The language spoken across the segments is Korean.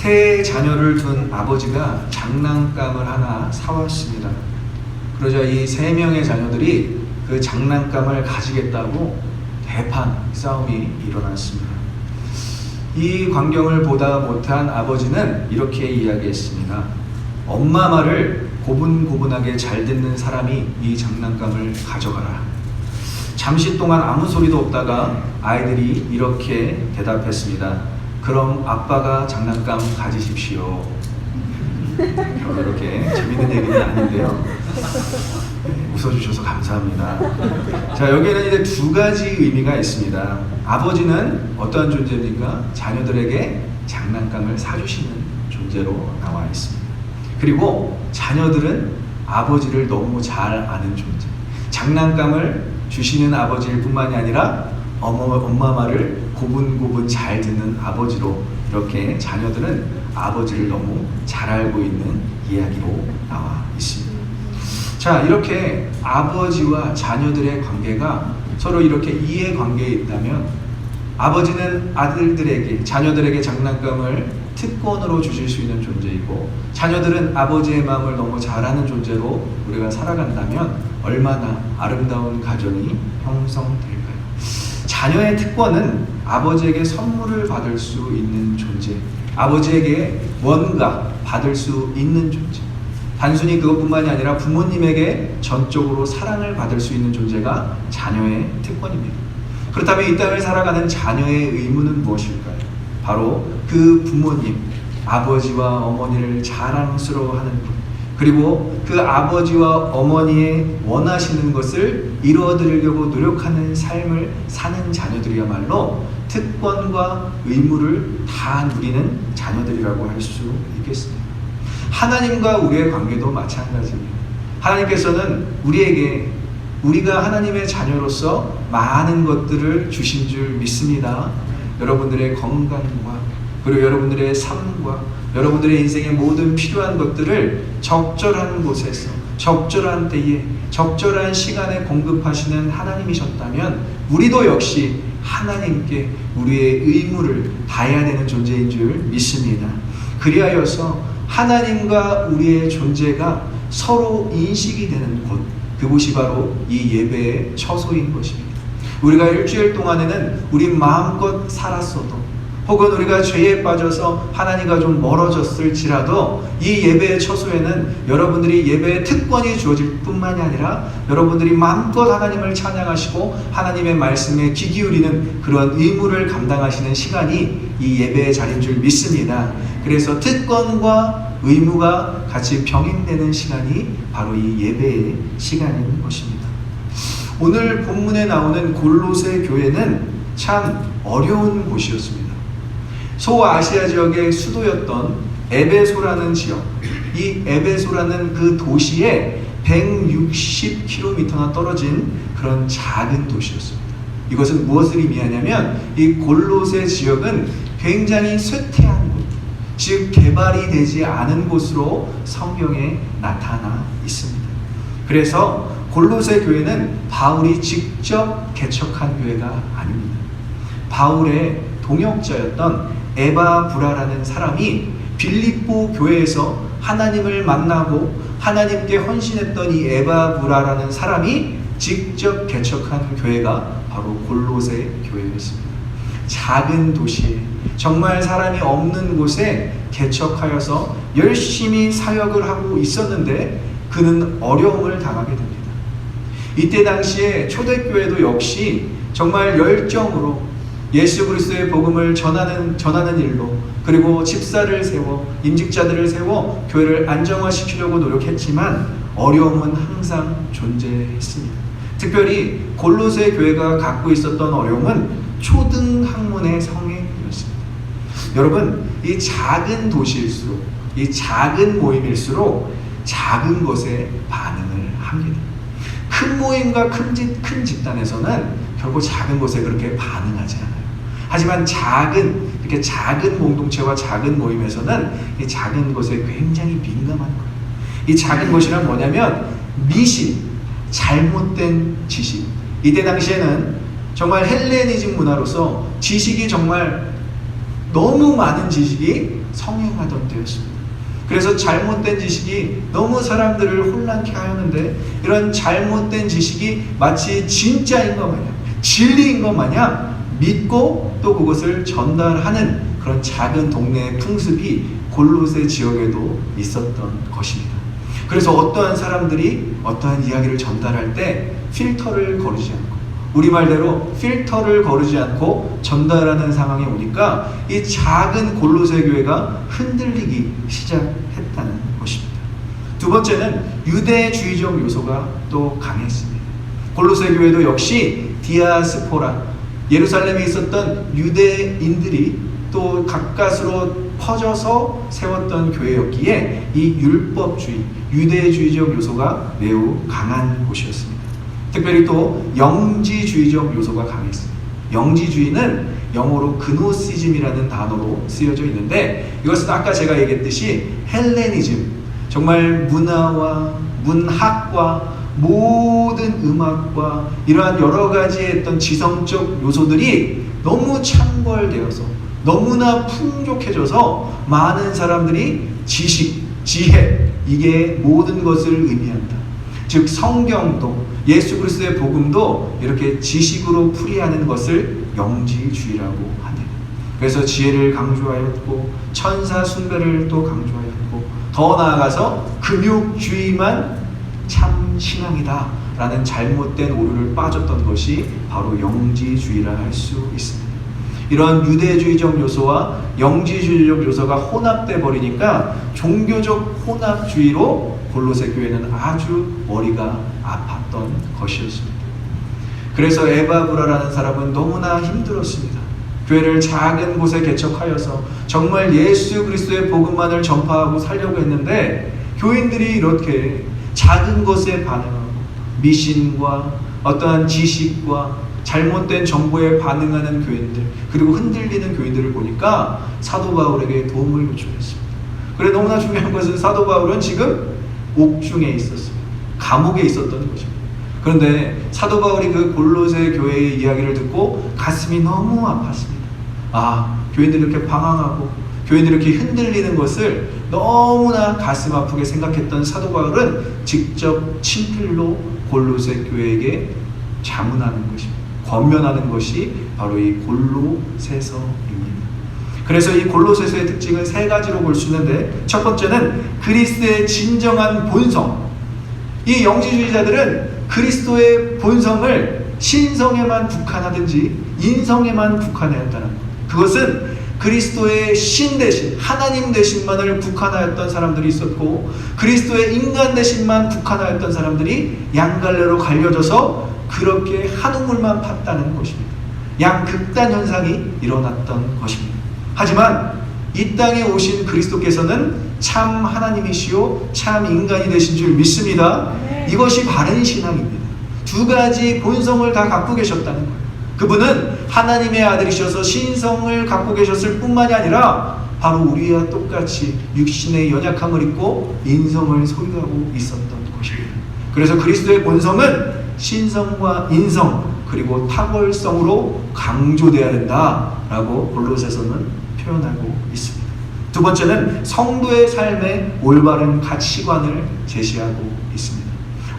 세 자녀를 둔 아버지가 장난감을 하나 사왔습니다. 그러자 이 세 명의 자녀들이 그 장난감을 가지겠다고 대판 싸움이 일어났습니다. 이 광경을 보다 못한 아버지는 이렇게 이야기했습니다. 엄마 말을 고분고분하게 잘 듣는 사람이 이 장난감을 가져가라. 잠시 동안 아무 소리도 없다가 아이들이 이렇게 대답했습니다. 그럼 아빠가 장난감 가지십시오. 이렇게 재밌는 얘기는 아닌데요. 웃어주셔서 감사합니다. 자, 여기에는 이제 두 가지 의미가 있습니다. 아버지는 어떠한 존재입니까? 자녀들에게 장난감을 사주시는 존재로 나와 있습니다. 그리고 자녀들은 아버지를 너무 잘 아는 존재. 장난감을 주시는 아버지일 뿐만이 아니라 엄마 말을 고분고분 잘 듣는 아버지로 이렇게 자녀들은 아버지를 너무 잘 알고 있는 이야기로 나와 있습니다. 자, 이렇게 아버지와 자녀들의 관계가 서로 이렇게 이해관계에 있다면 아버지는 아들들에게, 자녀들에게 장난감을 특권으로 주실 수 있는 존재이고 자녀들은 아버지의 마음을 너무 잘 아는 존재로 우리가 살아간다면 얼마나 아름다운 가정이 형성될까요? 자녀의 특권은 아버지에게 선물을 받을 수 있는 존재, 아버지에게 뭔가 받을 수 있는 존재, 단순히 그것뿐만이 아니라 부모님에게 전적으로 사랑을 받을 수 있는 존재가 자녀의 특권입니다. 그렇다면 이 땅을 살아가는 자녀의 의무는 무엇일까요? 바로 그 부모님, 아버지와 어머니를 자랑스러워하는 것, 그리고 그 아버지와 어머니의 원하시는 것을 이루어드리려고 노력하는 삶을 사는 자녀들이야말로 특권과 의무를 다 누리는 자녀들이라고 할 수 있겠습니다. 하나님과 우리의 관계도 마찬가지입니다. 하나님께서는 우리에게 우리가 하나님의 자녀로서 많은 것들을 주신 줄 믿습니다. 여러분들의 건강과 그리고 여러분들의 삶과 여러분들의 인생의 모든 필요한 것들을 적절한 곳에서 적절한 때에 적절한 시간에 공급하시는 하나님이셨다면 우리도 역시 하나님께 우리의 의무를 다해야 되는 존재인 줄 믿습니다. 그리하여서 하나님과 우리의 존재가 서로 인식이 되는 곳, 그곳이 바로 이 예배의 처소인 것입니다. 우리가 일주일 동안에는 우리 마음껏 살았어도 혹은 우리가 죄에 빠져서 하나님과 좀 멀어졌을지라도 이 예배의 처소에는 여러분들이 예배의 특권이 주어질 뿐만이 아니라 여러분들이 마음껏 하나님을 찬양하시고 하나님의 말씀에 귀 기울이는 그런 의무를 감당하시는 시간이 이 예배의 자리인 줄 믿습니다. 그래서 특권과 의무가 같이 병행되는 시간이 바로 이 예배의 시간인 것입니다. 오늘 본문에 나오는 골로새 교회는 참 어려운 곳이었습니다. 소아시아 지역의 수도였던 에베소라는 지역, 이 에베소라는 그 도시에 160km나 떨어진 그런 작은 도시였습니다. 이것은 무엇을 의미하냐면 이 골로새 지역은 굉장히 쇠퇴한 곳, 즉 개발이 되지 않은 곳으로 성경에 나타나 있습니다. 그래서 골로새 교회는 바울이 직접 개척한 교회가 아닙니다. 바울의 동역자였던 에바브라라는 사람이 빌립보 교회에서 하나님을 만나고 하나님께 헌신했던 이 에바브라라는 사람이 직접 개척한 교회가 바로 골로새 교회였습니다. 작은 도시에 정말 사람이 없는 곳에 개척하여서 열심히 사역을 하고 있었는데 그는 어려움을 당하게 됩니다. 이때 당시에 초대교회도 역시 정말 열정으로 예수 그리스도의 복음을 전하는 일로 그리고 집사를 세워 임직자들을 세워 교회를 안정화시키려고 노력했지만 어려움은 항상 존재했습니다. 특별히 골로새 교회가 갖고 있었던 어려움은 초등학문의 성행이었습니다. 여러분, 이 작은 도시일수록 이 작은 모임일수록 작은 것에 반응을 합니다. 큰 모임과 큰 집단에서는 결국 작은 것에 그렇게 반응하지 않아요. 하지만 이렇게 작은 공동체와 작은 모임에서는 이 작은 것에 굉장히 민감한 거예요. 이 작은 것이란 뭐냐면 미신, 잘못된 지식. 이때 당시에는 정말 헬레니즘 문화로서 지식이 정말 너무 많은 지식이 성행하던 때였습니다. 그래서 잘못된 지식이 너무 사람들을 혼란케 하였는데, 이런 잘못된 지식이 마치 진짜인 것 마냥, 진리인 것 마냥 믿고 또 그것을 전달하는 그런 작은 동네의 풍습이 골로새 지역에도 있었던 것입니다. 그래서 어떠한 사람들이 어떠한 이야기를 전달할 때 필터를 거르지 않고, 우리말대로 필터를 거르지 않고 전달하는 상황에 오니까 이 작은 골로새 교회가 흔들리기 시작했다는 것입니다. 두 번째는 유대주의적 요소가 또 강했습니다. 골로새 교회도 역시 디아스포라, 예루살렘에 있었던 유대인들이 또 가까스로 퍼져서 세웠던 교회였기에 이 율법주의, 유대주의적 요소가 매우 강한 곳이었습니다. 특별히 또 영지주의적 요소가 강했습니다. 영지주의는 영어로 그노시즘이라는 단어로 쓰여져 있는데, 이것은 아까 제가 얘기했듯이 헬레니즘, 정말 문화와 문학과 모든 음악과 이러한 여러 가지의 어떤 지성적 요소들이 너무 창궐되어서 너무나 풍족해져서 많은 사람들이 지식, 지혜, 이게 모든 것을 의미한다. 즉 성경도 예수 그리스도의 복음도 이렇게 지식으로 풀이하는 것을 영지주의라고 하네요. 그래서 지혜를 강조하였고 천사 숭배를 또 강조하였고, 더 나아가서 금욕주의만 참 신앙이다 라는 잘못된 오류를 빠졌던 것이 바로 영지주의라 할 수 있습니다. 이런 유대주의적 요소와 영지주의적 요소가 혼합돼 버리니까 종교적 혼합주의로 골로새 교회는 아주 머리가 아팠던 것이었습니다. 그래서 에바브라라는 사람은 너무나 힘들었습니다. 교회를 작은 곳에 개척하여서 정말 예수 그리스도의 복음만을 전파하고 살려고 했는데, 교인들이 이렇게 작은 것에 반응하고 미신과 어떠한 지식과 잘못된 정보에 반응하는 교인들, 그리고 흔들리는 교인들을 보니까 사도 바울에게 도움을 요청했습니다. 그래, 너무나 중요한 것은 사도 바울은 지금 옥중에 있었습니다. 감옥에 있었던 것입니다. 그런데 사도 바울이 그 골로새 교회의 이야기를 듣고 가슴이 너무 아팠습니다. 아, 교인들이 이렇게 방황하고 교인들이 이렇게 흔들리는 것을 너무나 가슴 아프게 생각했던 사도 바울은 직접 친필로 골로새 교회에게 자문하는 것입니다. 권면하는 것이 바로 이 골로새서입니다. 그래서 이 골로새서의 특징은 세 가지로 볼 수 있는데, 첫 번째는 그리스도의 진정한 본성. 이 영지주의자들은 그리스도의 본성을 신성에만 국한하든지 인성에만 국한하였다는 것. 그것은 그리스도의 신 대신, 하나님 대신만을 국한하였던 사람들이 있었고, 그리스도의 인간 대신만 국한하였던 사람들이 양갈래로 갈려져서 그렇게 한 우물만 팠다는 것입니다. 양극단 현상이 일어났던 것입니다. 하지만 이 땅에 오신 그리스도께서는 참 하나님이시요 참 인간이 되신 줄 믿습니다. 이것이 바른 신앙입니다. 두 가지 본성을 다 갖고 계셨다는 거예요. 그분은 하나님의 아들이셔서 신성을 갖고 계셨을 뿐만이 아니라 바로 우리와 똑같이 육신의 연약함을 입고 인성을 소유하고 있었던 것입니다. 그래서 그리스도의 본성은 신성과 인성 그리고 탁월성으로 강조되어야 된다라고 골로새서는 표현하고 있습니다. 두 번째는 성도의 삶의 올바른 가치관을 제시하고 있습니다.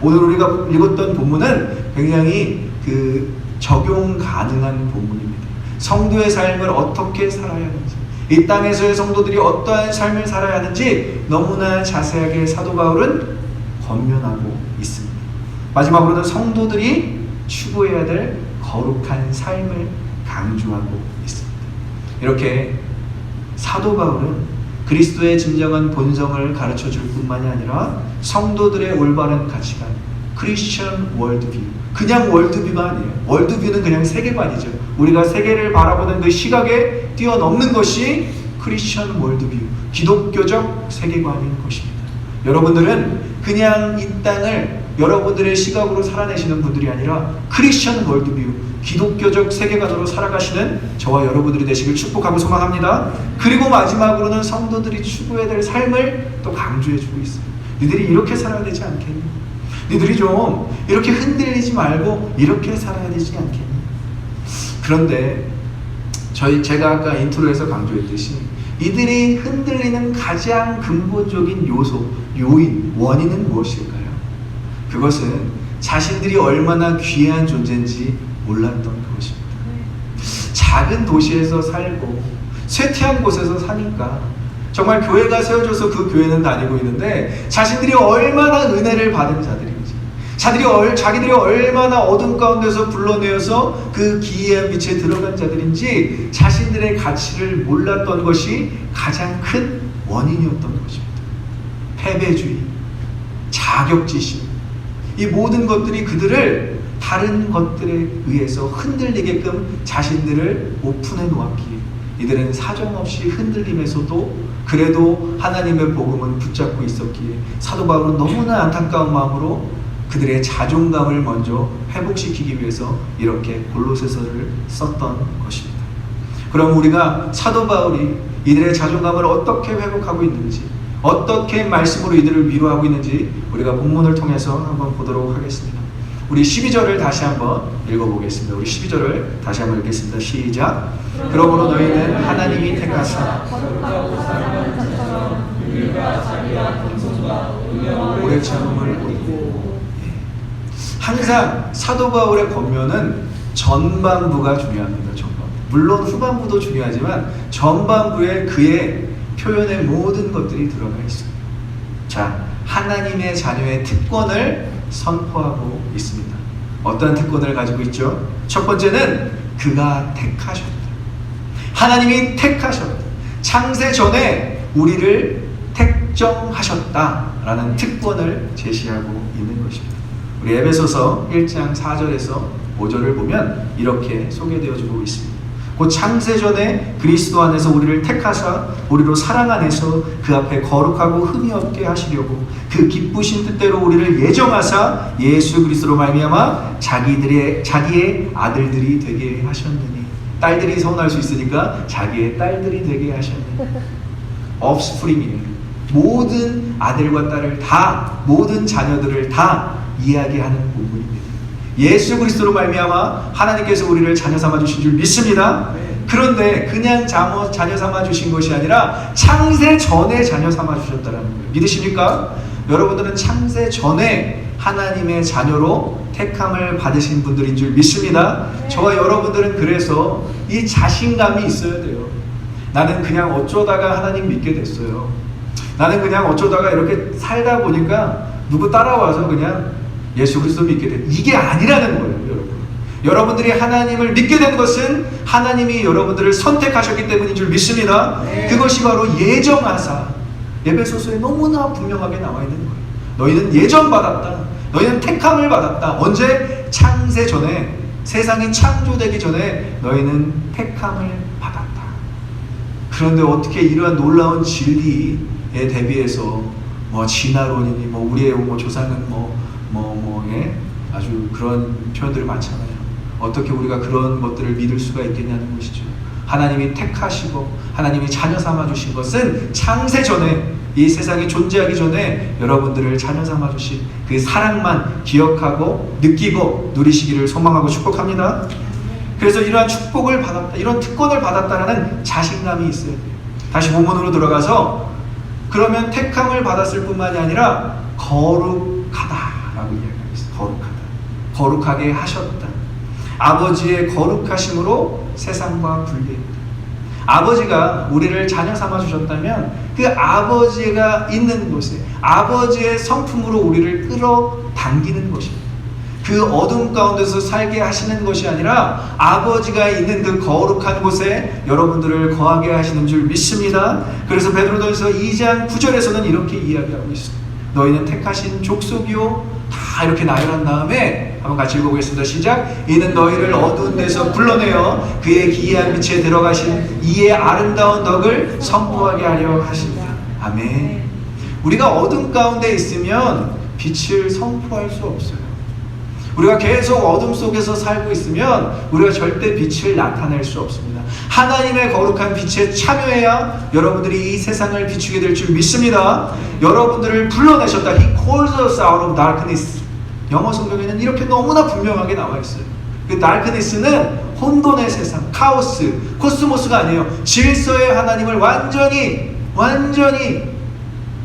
오늘 우리가 읽었던 본문은 굉장히 적용 가능한 본문입니다. 성도의 삶을 어떻게 살아야 하는지, 이 땅에서의 성도들이 어떠한 삶을 살아야 하는지 너무나 자세하게 사도 바울은 권면하고 있습니다. 마지막으로는 성도들이 추구해야 될 거룩한 삶을 강조하고 있습니다. 이렇게 사도 바울은 그리스도의 진정한 본성을 가르쳐줄 뿐만이 아니라 성도들의 올바른 가치관, 크리스천 월드뷰, 그냥 월드뷰가 아니에요. 월드뷰는 그냥 세계관이죠. 우리가 세계를 바라보는 그 시각에 뛰어넘는 것이 크리스천 월드뷰, 기독교적 세계관인 것입니다. 여러분들은 그냥 이 땅을 여러분들의 시각으로 살아내시는 분들이 아니라 크리스천 월드뷰, 기독교적 세계관으로 살아가시는 저와 여러분들이 되시길 축복하고 소망합니다. 그리고 마지막으로는 성도들이 추구해야 될 삶을 또 강조해주고 있어요. 니들이 이렇게 살아야 되지 않겠니? 니들이 좀 이렇게 흔들리지 말고 이렇게 살아야 되지 않겠니? 그런데 제가 아까 인트로에서 강조했듯이 이들이 흔들리는 가장 근본적인 요소, 요인, 원인은 무엇일까요? 그것은 자신들이 얼마나 귀한 존재인지 몰랐던 것입니다. 작은 도시에서 살고 쇠퇴한 곳에서 사니까 정말 교회가 세워져서 그 교회는 다니고 있는데 자신들이 얼마나 은혜를 받은 자들인지, 자기들이 얼마나 어둠 가운데서 불러내어서 그 기이한 빛에 들어간 자들인지 자신들의 가치를 몰랐던 것이 가장 큰 원인이었던 것입니다. 패배주의, 자격지심, 이 모든 것들이 그들을 다른 것들에 의해서 흔들리게끔 자신들을 오픈해 놓았기에 이들은 사정없이 흔들림에서도 그래도 하나님의 복음은 붙잡고 있었기에 사도 바울은 너무나 안타까운 마음으로 그들의 자존감을 먼저 회복시키기 위해서 이렇게 골로새서를 썼던 것입니다. 그럼 우리가 사도 바울이 이들의 자존감을 어떻게 회복하고 있는지, 어떻게 말씀으로 이들을 위로하고 있는지 우리가 본문을 통해서 한번 보도록 하겠습니다. 우리 12절을 다시 한번 읽어보겠습니다. 우리 12절을 다시 한번 읽겠습니다. 시작. 그러므로 너희는 하나님이 택하사 오래 참음을 보이고. 항상 사도 바울의 권면은 전반부가 중요합니다. 전반부. 물론 후반부도 중요하지만 전반부에 그의 표현의 모든 것들이 들어가 있어요. 자, 하나님의 자녀의 특권을 선포하고 있습니다. 어떠한 특권을 가지고 있죠? 첫 번째는 그가 택하셨다. 하나님이 택하셨다. 창세 전에 우리를 택정하셨다라는 특권을 제시하고 있는 것입니다. 우리 에베소서 1장 4절에서 5절을 보면 이렇게 소개되어지고 있습니다. 곧 창세 전에 그리스도 안에서 우리를 택하사 우리로 사랑 안에서 그 앞에 거룩하고 흠이 없게 하시려고 그 기쁘신 뜻대로 우리를 예정하사 예수 그리스도로 말미암아 자기의 아들들이 되게 하셨느니. 딸들이 서운할 수 있으니까 자기의 딸들이 되게 하셨느니. offspring이에요. 모든 아들과 딸을 다, 모든 자녀들을 다 이야기하는 부분입니다. 예수 그리스도로 말미암아 하나님께서 우리를 자녀 삼아 주신 줄 믿습니다. 그런데 그냥 자녀 삼아 주신 것이 아니라 창세 전에 자녀 삼아 주셨다는 거예요. 믿으십니까? 여러분들은 창세 전에 하나님의 자녀로 택함을 받으신 분들인 줄 믿습니다. 저와 여러분들은 그래서 이 자신감이 있어야 돼요. 나는 그냥 어쩌다가 하나님 믿게 됐어요. 나는 그냥 어쩌다가 이렇게 살다 보니까 누구 따라와서 그냥 예수 그리스도 믿게 된, 이게 아니라는 거예요. 여러분, 여러분들이 하나님을 믿게 된 것은 하나님이 여러분들을 선택하셨기 때문인 줄 믿습니다. 그것이 바로 예정하사, 에베소서에 너무나 분명하게 나와 있는 거예요. 너희는 예정받았다. 너희는 택함을 받았다. 언제? 창세 전에, 세상이 창조되기 전에 너희는 택함을 받았다. 그런데 어떻게 이러한 놀라운 진리에 대비해서 진화론이니 우리의 조상은 예? 아주 그런 표현들이 많잖아요. 어떻게 우리가 그런 것들을 믿을 수가 있겠냐는 것이죠. 하나님이 택하시고 하나님이 자녀 삼아 주신 것은 창세 전에, 이 세상이 존재하기 전에 여러분들을 자녀 삼아 주신 그 사랑만 기억하고 느끼고 누리시기를 소망하고 축복합니다. 그래서 이러한 축복을 받았다, 이런 특권을 받았다라는 자신감이 있어야 돼요. 다시 본문으로 들어가서 그러면 택함을 받았을 뿐만이 아니라 거룩하다라고 이야기하고 있어요. 거룩하다. 거룩하게 하셨다. 아버지의 거룩하심으로 세상과 분리했다. 아버지가 우리를 자녀 삼아 주셨다면 그 아버지가 있는 곳에 아버지의 성품으로 우리를 끌어당기는 것입니다. 그 어둠 가운데서 살게 하시는 것이 아니라 아버지가 있는 그 거룩한 곳에 여러분들을 거하게 하시는 줄 믿습니다. 그래서 베드로전서 2장 9절에서는 이렇게 이야기하고 있습니다. 너희는 택하신 족속이요, 다 이렇게 나열한 다음에 한번 같이 읽어보겠습니다. 시작. 이는 너희를 어두운 데서 불러내어 그의 기이한 빛에 들어가신 이의 아름다운 덕을 선포하게 하려 하십니다. 아멘. 우리가 어둠 가운데 있으면 빛을 선포할 수 없어요. 우리가 계속 어둠 속에서 살고 있으면 우리가 절대 빛을 나타낼 수 없습니다. 하나님의 거룩한 빛에 참여해야 여러분들이 이 세상을 비추게 될 줄 믿습니다. 여러분들을 불러내셨다. He calls us out of darkness. 영어 성경에는 이렇게 너무나 분명하게 나와 있어요. 그 darkness는 혼돈의 세상, 카오스, 코스모스가 아니에요. 질서의 하나님을 완전히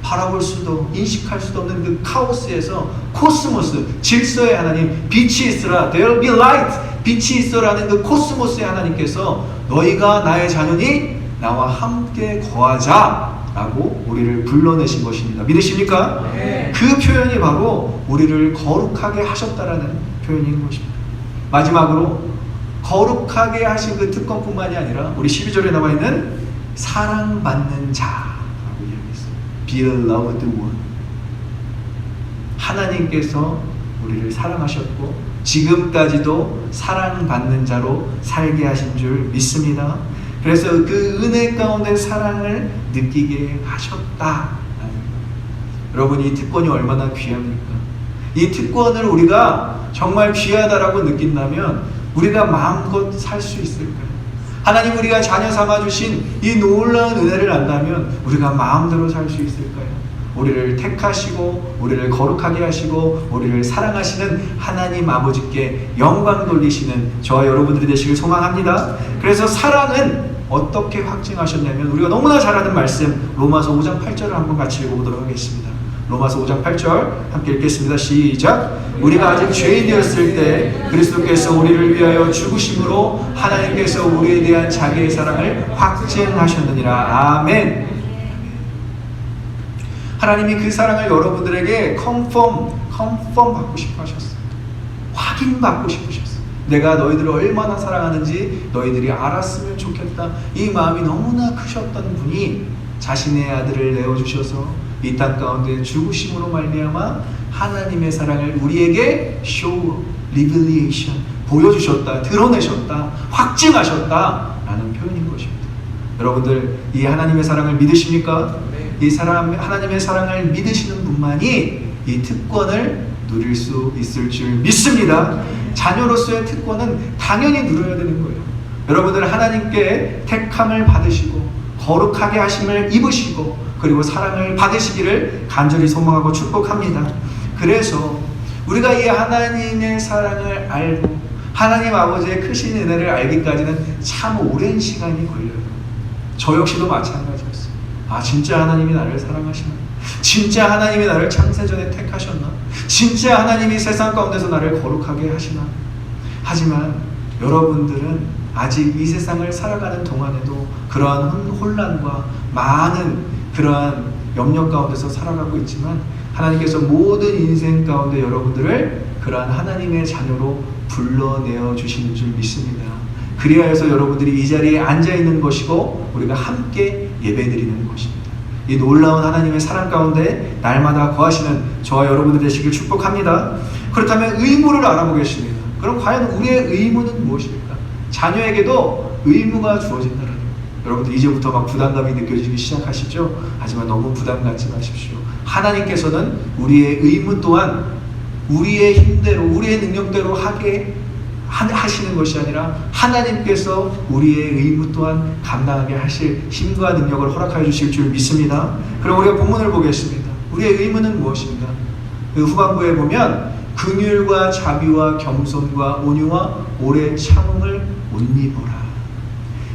바라볼 수도 인식할 수도 없는 그 카오스에서 코스모스, 질서의 하나님, 빛이 있으라, there will be light, 빛이 있어라는 그 코스모스의 하나님께서 너희가 나의 자녀니 나와 함께 거하자 라고 우리를 불러내신 것입니다. 믿으십니까? 네. 그 표현이 바로 우리를 거룩하게 하셨다라는 표현인 것입니다. 마지막으로 거룩하게 하신 그 특권뿐만이 아니라 우리 12절에 나와 있는 사랑받는 자라고 이야기했어요. Beloved one. 하나님께서 우리를 사랑하셨고 지금까지도 사랑받는 자로 살게 하신 줄 믿습니다. 그래서 그 은혜 가운데 사랑을 느끼게 하셨다. 여러분, 이 특권이 얼마나 귀합니까? 이 특권을 우리가 정말 귀하다라고 느낀다면 우리가 마음껏 살 수 있을까요? 하나님 우리가 자녀 삼아주신 이 놀라운 은혜를 안다면 우리가 마음대로 살 수 있을까요? 우리를 택하시고 우리를 거룩하게 하시고 우리를 사랑하시는 하나님 아버지께 영광 돌리시는 저와 여러분들이 되시길 소망합니다. 그래서 사랑은 어떻게 확증하셨냐면 우리가 너무나 잘 아는 말씀 로마서 5장 8절을 한번 같이 읽어보도록 하겠습니다. 로마서 5장 8절 함께 읽겠습니다. 시작. 우리가 아직 죄인이었을 때 그리스도께서 우리를 위하여 죽으심으로 하나님께서 우리에 대한 자기의 사랑을 확증하셨느니라. 아멘. 하나님이 그 사랑을 여러분들에게 컨펌 받고 싶어 하셨어요. 확인받고 싶으셨어요. 내가 너희들을 얼마나 사랑하는지 너희들이 알았으면 좋겠다. 이 마음이 너무나 크셨던 분이 자신의 아들을 내어주셔서 이 땅 가운데 죽으심으로 말미암아 하나님의 사랑을 우리에게 show, revelation, 보여주셨다, 드러내셨다, 확증하셨다라는 표현인 것입니다. 여러분들 이 하나님의 사랑을 믿으십니까? 이 하나님의 사랑을 믿으시는 분만이 이 특권을 누릴 수 있을 줄 믿습니다. 자녀로서의 특권은 당연히 누려야 되는 거예요. 여러분들 하나님께 택함을 받으시고 거룩하게 하심을 입으시고 그리고 사랑을 받으시기를 간절히 소망하고 축복합니다. 그래서 우리가 이 하나님의 사랑을 알고 하나님 아버지의 크신 은혜를 알기까지는 참 오랜 시간이 걸려요. 저 역시도 마찬가지였어요. 아, 진짜 하나님이 나를 사랑하시나? 진짜 하나님이 나를 창세전에 택하셨나? 진짜 하나님이 세상 가운데서 나를 거룩하게 하시나? 하지만 여러분들은 아직 이 세상을 살아가는 동안에도 그러한 혼란과 많은 그러한 염려 가운데서 살아가고 있지만 하나님께서 모든 인생 가운데 여러분들을 그러한 하나님의 자녀로 불러내어 주시는 줄 믿습니다. 그리하여서 여러분들이 이 자리에 앉아있는 것이고 우리가 함께 예배드리는 것입니다. 이 놀라운 하나님의 사랑 가운데 날마다 거하시는 저와 여러분들 되시길 축복합니다. 그렇다면 의무를 알아보겠습니다. 그럼 과연 우리의 의무는 무엇일까? 자녀에게도 의무가 주어진다는 거예요. 여러분들 이제부터 막 부담감이 느껴지기 시작하시죠? 하지만 너무 부담 갖지 마십시오. 하나님께서는 우리의 의무 또한 우리의 힘대로 우리의 능력대로 하시는 것이 아니라 하나님께서 우리의 의무 또한 감당하게 하실 힘과 능력을 허락하여 주실 줄 믿습니다. 그럼 우리가 본문을 보겠습니다. 우리의 의무는 무엇입니까? 그 후반부에 보면 긍휼과 자비와 겸손과 온유와 오래 참음을 옷 입어라.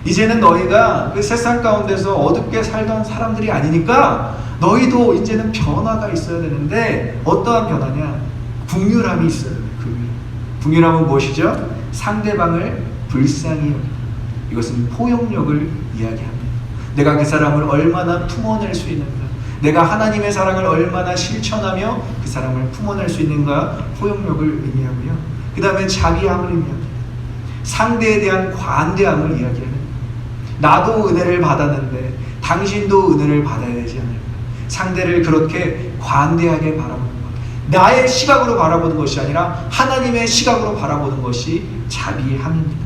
이제는 너희가 그 세상 가운데서 어둡게 살던 사람들이 아니니까 너희도 이제는 변화가 있어야 되는데 어떠한 변화냐? 긍휼함이 있어야 돼요. 긍휼함은 무엇이죠? 상대방을 불쌍히 여기다. 이것은 포용력을 이야기합니다. 내가 그 사람을 얼마나 품어낼 수 있는가, 내가 하나님의 사랑을 얼마나 실천하며 그 사람을 품어낼 수 있는가, 포용력을 의미하고요. 그 다음에 자비함을 의미합니다. 상대에 대한 관대함을 이야기하는, 나도 은혜를 받았는데 당신도 은혜를 받아야 되지 않을까. 상대를 그렇게 관대하게 바라보는 것, 나의 시각으로 바라보는 것이 아니라 하나님의 시각으로 바라보는 것이 자비함입니다.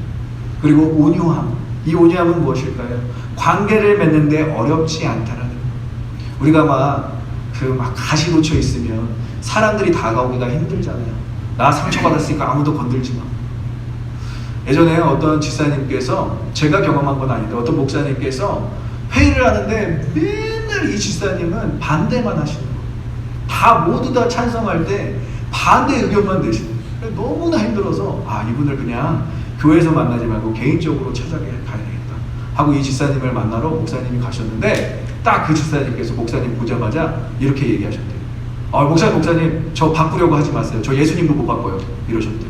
그리고 온유함, 이 온유함은 무엇일까요? 관계를 맺는데 어렵지 않다라는 것. 우리가 막 가시 돋쳐 있으면 사람들이 다가오기가 힘들잖아요. 나 상처받았으니까 아무도 건들지 마. 예전에 어떤 집사님께서, 제가 경험한 건 아닌데 어떤 목사님께서 회의를 하는데 맨날 이 집사님은 반대만 하시는 거예요. 다 모두 다 찬성할 때 반대 의견만 내시는 거예요. 너무나 힘들어서 이분을 그냥 교회에서 만나지 말고 개인적으로 찾아가야 되겠다 하고 이 집사님을 만나러 목사님이 가셨는데 딱 그 집사님께서 목사님 보자마자 이렇게 얘기하셨대요. 목사님 저 바꾸려고 하지 마세요. 저 예수님도 못 바꿔요. 이러셨대요.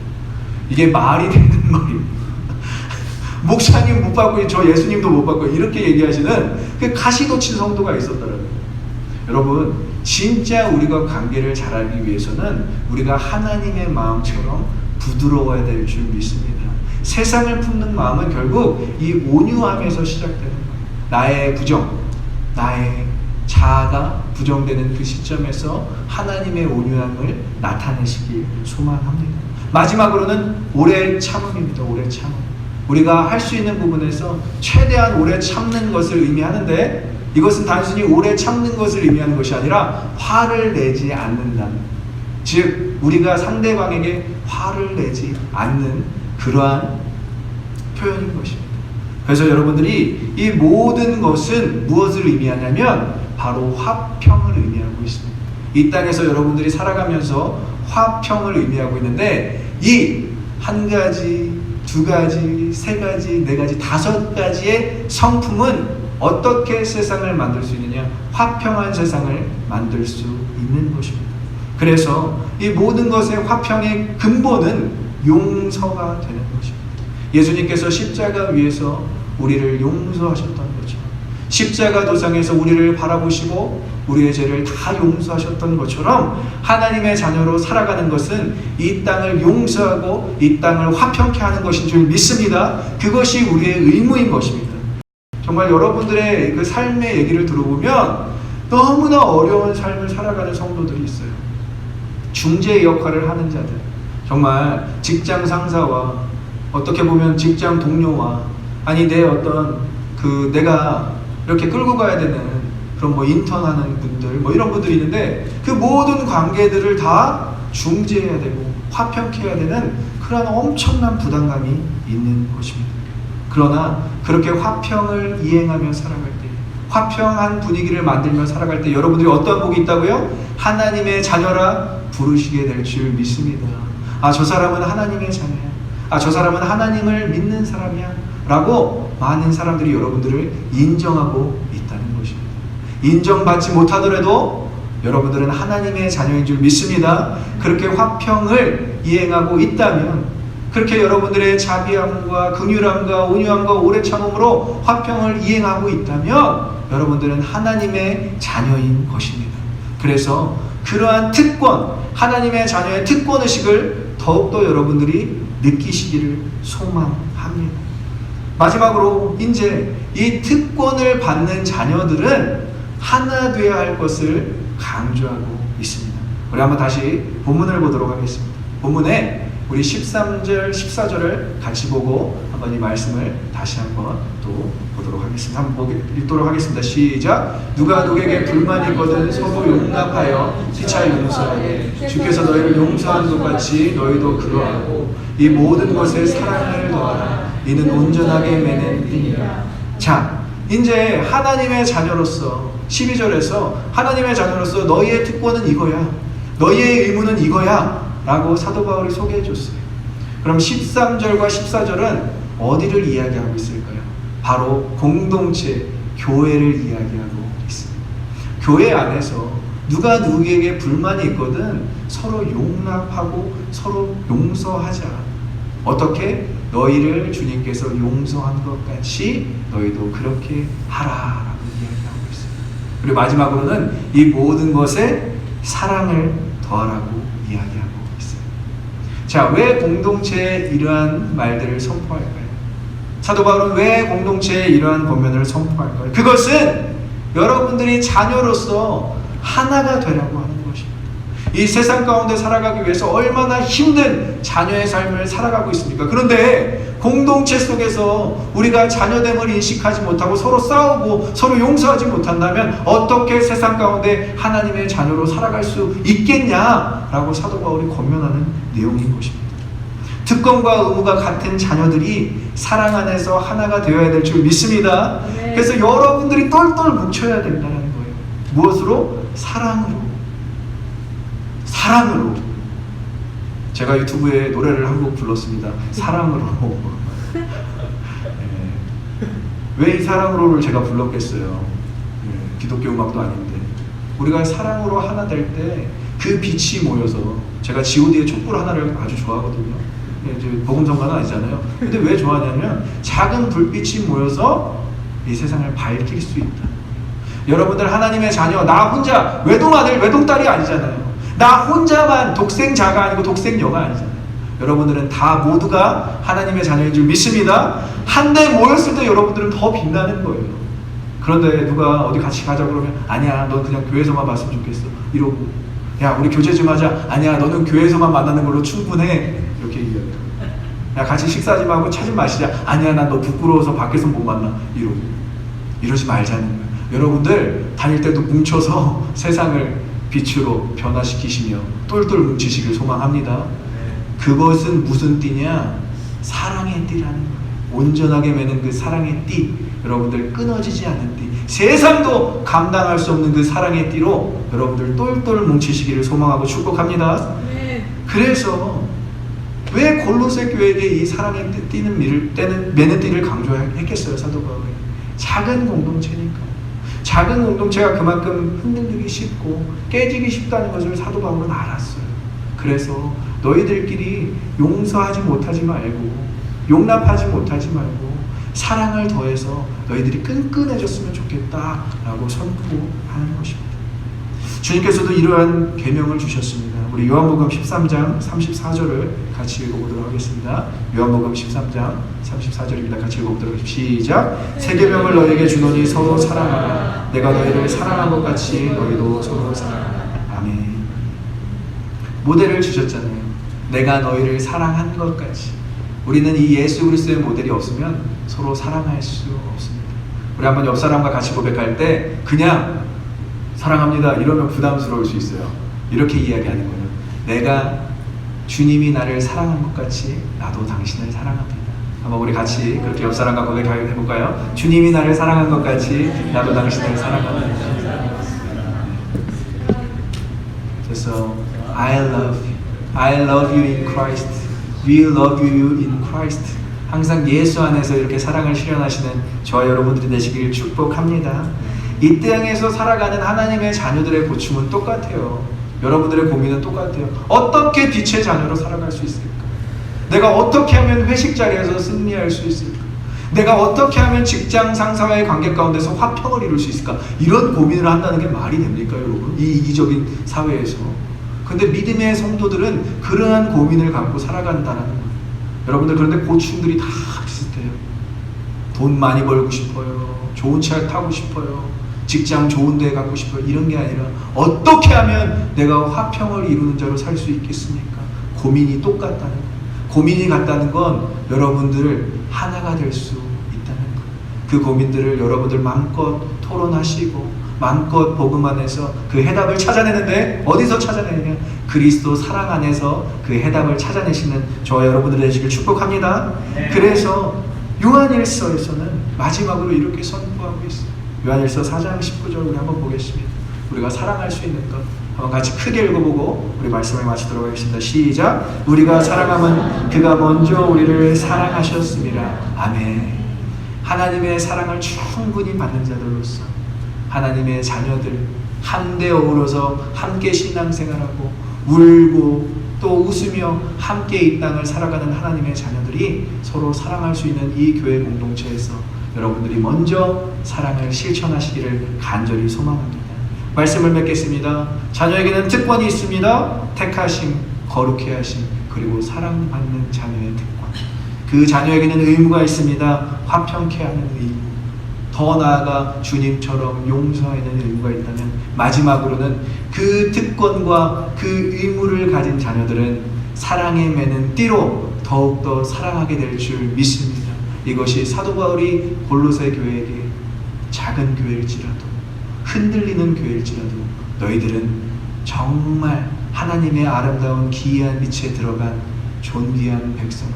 이게 말이 되는 말입니다. 목사님 못 바꾸니 저 예수님도 못 바꿔요. 이렇게 얘기하시는 그 가시돋친 성도가 있었더라고요. 여러분, 진짜 우리가 관계를 잘하기 위해서는 우리가 하나님의 마음처럼 부드러워야 될 줄 믿습니다. 세상을 품는 마음은 결국 이 온유함에서 시작되는 거예요. 나의 부정, 나의 자아가 부정되는 그 시점에서 하나님의 온유함을 나타내시길 소망합니다. 마지막으로는 오래 참음입니다. 오래 참음. 우리가 할 수 있는 부분에서 최대한 오래 참는 것을 의미하는데, 이것은 단순히 오래 참는 것을 의미하는 것이 아니라 화를 내지 않는다는, 즉 우리가 상대방에게 화를 내지 않는 그러한 표현인 것입니다. 그래서 여러분들이 이 모든 것은 무엇을 의미하냐면 바로 화평을 의미하고 있습니다. 이 땅에서 여러분들이 살아가면서 화평을 의미하고 있는데, 이 한 가지, 두 가지, 세 가지, 네 가지, 다섯 가지의 성품은 어떻게 세상을 만들 수 있느냐? 화평한 세상을 만들 수 있는 것입니다. 그래서 이 모든 것의 화평의 근본은 용서가 되는 것입니다. 예수님께서 십자가 위에서 우리를 용서하셨던 것처럼, 십자가 도상에서 우리를 바라보시고 우리의 죄를 다 용서하셨던 것처럼, 하나님의 자녀로 살아가는 것은 이 땅을 용서하고 이 땅을 화평케 하는 것인 줄 믿습니다. 그것이 우리의 의무인 것입니다. 정말 여러분들의 그 삶의 얘기를 들어보면 너무나 어려운 삶을 살아가는 성도들이 있어요. 중재 역할을 하는 자들, 정말 직장 상사와, 어떻게 보면 직장 동료와, 아니 내 어떤 내가 이렇게 끌고 가야 되는 그런 인턴하는 분들, 이런 분들이 있는데, 그 모든 관계들을 다 중재해야 되고 화평케 해야 되는 그런 엄청난 부담감이 있는 것입니다. 그러나 그렇게 화평을 이행하며 살아갈 때, 화평한 분위기를 만들며 살아갈 때 여러분들이 어떠한 복이 있다고요? 하나님의 자녀라 부르시게 될 줄 믿습니다. 저 사람은 하나님의 자녀야. 저 사람은 하나님을 믿는 사람이야. 라고 많은 사람들이 여러분들을 인정하고 있다는 것입니다. 인정받지 못하더라도 여러분들은 하나님의 자녀인 줄 믿습니다. 그렇게 화평을 이행하고 있다면, 그렇게 여러분들의 자비함과 긍휼함과 온유함과 오래 참음으로 화평을 이행하고 있다면 여러분들은 하나님의 자녀인 것입니다. 그래서 그러한 특권, 하나님의 자녀의 특권의식을 더욱더 여러분들이 느끼시기를 소망합니다. 마지막으로 이제 이 특권을 받는 자녀들은 하나 되어야 할 것을 강조하고 있습니다. 우리 한번 다시 본문을 보도록 하겠습니다. 본문에 우리 13절, 14절을 같이 보고 한번 이 말씀을 다시 한번 또 보도록 하겠습니다. 한번 읽도록 하겠습니다. 시작. 누가 누구에게 불만이 있거든 서로 용납하여 피차 용서하되 주께서 너희를 용서한 것 같이 너희도 그러하고 이 모든 것에 사랑을 더하라. 이는 온전하게 매는 띠니라. 자, 이제 하나님의 자녀로서 12절에서 하나님의 자녀로서 너희의 특권은 이거야, 너희의 의무는 이거야 라고 사도 바울이 소개해 줬어요. 그럼 13절과 14절은 어디를 이야기하고 있을까요? 바로 공동체, 교회를 이야기하고 있습니다. 교회 안에서 누가 누구에게 불만이 있거든 서로 용납하고 서로 용서하자. 어떻게? 너희를 주님께서 용서한 것 같이 너희도 그렇게 하라라고 이야기하고 있습니다. 그리고 마지막으로는 이 모든 것에 사랑을 더하라고 이야기하고 있어요. 자, 왜 공동체에 이러한 말들을 선포할까요? 사도 바울은 왜 공동체에 이러한 권면을 선포할까요? 그것은 여러분들이 자녀로서 하나가 되라고 하는 것입니다. 이 세상 가운데 살아가기 위해서 얼마나 힘든 자녀의 삶을 살아가고 있습니까? 그런데 공동체 속에서 우리가 자녀됨을 인식하지 못하고 서로 싸우고 서로 용서하지 못한다면 어떻게 세상 가운데 하나님의 자녀로 살아갈 수 있겠냐라고 사도 바울이 권면하는 내용인 것입니다. 특권과 의무가 같은 자녀들이 사랑 안에서 하나가 되어야 될 줄 믿습니다. 네. 그래서 여러분들이 똘똘 뭉쳐야 된다는 거예요. 무엇으로? 사랑으로. 사랑으로. 제가 유튜브에 노래를 한 곡 불렀습니다. 사랑으로. 왜 이 사랑으로를 제가 불렀겠어요? 기독교 음악도 아닌데. 우리가 사랑으로 하나 될 때 그 빛이 모여서, 제가 G.O.D의 촛불 하나를 아주 좋아하거든요. 이제 복음성가는 아니잖아요. 근데 왜 좋아하냐면 작은 불빛이 모여서 이 세상을 밝힐 수 있다. 여러분들 하나님의 자녀, 나 혼자 외동아들 외동딸이 아니잖아요. 나 혼자만 독생자가 아니고 독생녀가 아니잖아요. 여러분들은 다 모두가 하나님의 자녀인 줄 믿습니다. 한데 모였을 때 여러분들은 더 빛나는 거예요. 그런데 누가 어디 같이 가자 그러면 아니야, 넌 그냥 교회에서만 봤으면 좋겠어 이러고, 야 우리 교제 좀 하자, 아니야 너는 교회에서만 만나는 걸로 충분해 이렇게 얘기해요. 야 같이 식사 좀 하고 차 좀 마시자, 아니야 난 너 부끄러워서 밖에서 못 만나 이러고. 이러지 말자는 거예요. 여러분들 다닐 때도 뭉쳐서 세상을 빛으로 변화시키시며 똘똘 뭉치시길 소망합니다. 그것은 무슨 띠냐? 사랑의 띠라는 거예요. 온전하게 매는 그 사랑의 띠, 여러분들 끊어지지 않는 띠, 세상도 감당할 수 없는 그 사랑의 띠로 여러분들 똘똘 뭉치시기를 소망하고 축복합니다. 그래서 왜 골로새 교회에게 이 사랑의 매는 띠를 강조했겠어요? 사도 바울이 작은 공동체니까. 작은 공동체가 그만큼 흔들리기 쉽고 깨지기 쉽다는 것을 사도 바울은 알았어요. 그래서 너희들끼리 용서하지 못하지 말고 용납하지 못하지 말고 사랑을 더해서 너희들이 끈끈해졌으면 좋겠다라고 선포하는 것입니다. 주님께서도 이러한 계명을 주셨습니다. 우리 요한복음 13장 34절을 같이 읽어보도록 하겠습니다. 요한복음 13장 34절입니다. 같이 읽어보도록 하겠습니다. 시작. 새 계명을 너희에게 주노니 서로 사랑하라. 내가 너희를 사랑한 것 같이 너희도 서로 사랑하라. 아멘. 모델을 주셨잖아요. 내가 너희를 사랑한 것 같이. 우리는 이 예수 그리스도의 모델이 없으면 서로 사랑할 수 없습니다. 우리 한번 옆 사람과 같이 고백할 때 그냥 사랑합니다 이러면 부담스러울 수 있어요. 이렇게 이야기하는 거예요. 내가 주님이 나를 사랑한 것 같이 나도 당신을 사랑합니다. 한번 우리 같이 그렇게 옆 사람과 고백해볼까요? 주님이 나를 사랑한 것 같이 나도 당신을 사랑합니다. 그래서 I love you in Christ. We love you in Christ. 항상 예수 안에서 이렇게 사랑을 실현하시는 저와 여러분들이 되시길 축복합니다. 이 땅에서 살아가는 하나님의 자녀들의 고충은 똑같아요. 여러분들의 고민은 똑같아요. 어떻게 빛의 자녀로 살아갈 수 있을까? 내가 어떻게 하면 회식 자리에서 승리할 수 있을까? 내가 어떻게 하면 직장 상사와의 관계 가운데서 화평을 이룰 수 있을까? 이런 고민을 한다는 게 말이 됩니까, 여러분? 이 이기적인 사회에서. 근데 믿음의 성도들은 그러한 고민을 갖고 살아간다는 거예요. 여러분들, 그런데 고충들이 다 비슷해요. 돈 많이 벌고 싶어요. 좋은 차 타고 싶어요. 직장 좋은 데 갖고 싶어요. 이런 게 아니라 어떻게 하면 내가 화평을 이루는 자로 살 수 있겠습니까? 고민이 똑같다는 거예요. 고민이 같다는 건 여러분들 하나가 될 수 있다는 거예요. 그 고민들을 여러분들 마음껏 토론하시고 마음껏 복음 안에서 그 해답을 찾아내는데, 어디서 찾아내느냐? 그리스도 사랑 안에서 그 해답을 찾아내시는 저와 여러분들 되시길 축복합니다. 네. 그래서 요한일서에서는 마지막으로 이렇게 선포하고 있어요. 요한일서 4장 19절 우리 한번 보겠습니다. 우리가 사랑할 수 있는 것 한번 같이 크게 읽어보고 우리 말씀을 마치도록 하겠습니다. 시작. 우리가 사랑하면 그가 먼저 우리를 사랑하셨습니다. 아멘. 하나님의 사랑을 충분히 받는 자들로서 하나님의 자녀들 한데 어우러서 함께 신앙생활하고 울고 또 웃으며 함께 이 땅을 살아가는 하나님의 자녀들이 서로 사랑할 수 있는 이 교회 공동체에서 여러분들이 먼저 사랑을 실천하시기를 간절히 소망합니다. 말씀을 맺겠습니다. 자녀에게는 특권이 있습니다. 택하심, 거룩해 하심, 그리고 사랑받는 자녀의 특권. 그 자녀에게는 의무가 있습니다. 화평케 하는 의무. 더 나아가 주님처럼 용서하는 의무가 있다면 마지막으로는 그 특권과 그 의무를 가진 자녀들은 사랑에 매는 띠로 더욱더 사랑하게 될 줄 믿습니다. 이것이 사도 바울이 골로새 교회에게 작은 교회일지라도 흔들리는 교회일지라도 너희들은 정말 하나님의 아름다운 기이한 빛에 들어간 존귀한 백성들,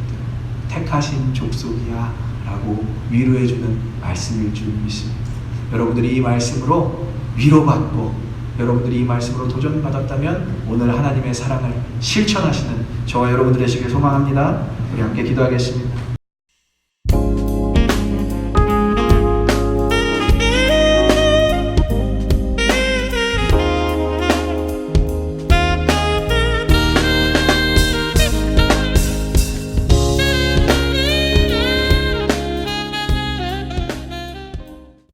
택하신 족속이야 라고 위로해주는 말씀일 줄 믿습니다. 여러분들이 이 말씀으로 위로받고 여러분들이 이 말씀으로 도전받았다면 오늘 하나님의 사랑을 실천하시는 저와 여러분들 되시길 소망합니다. 우리 함께 기도하겠습니다.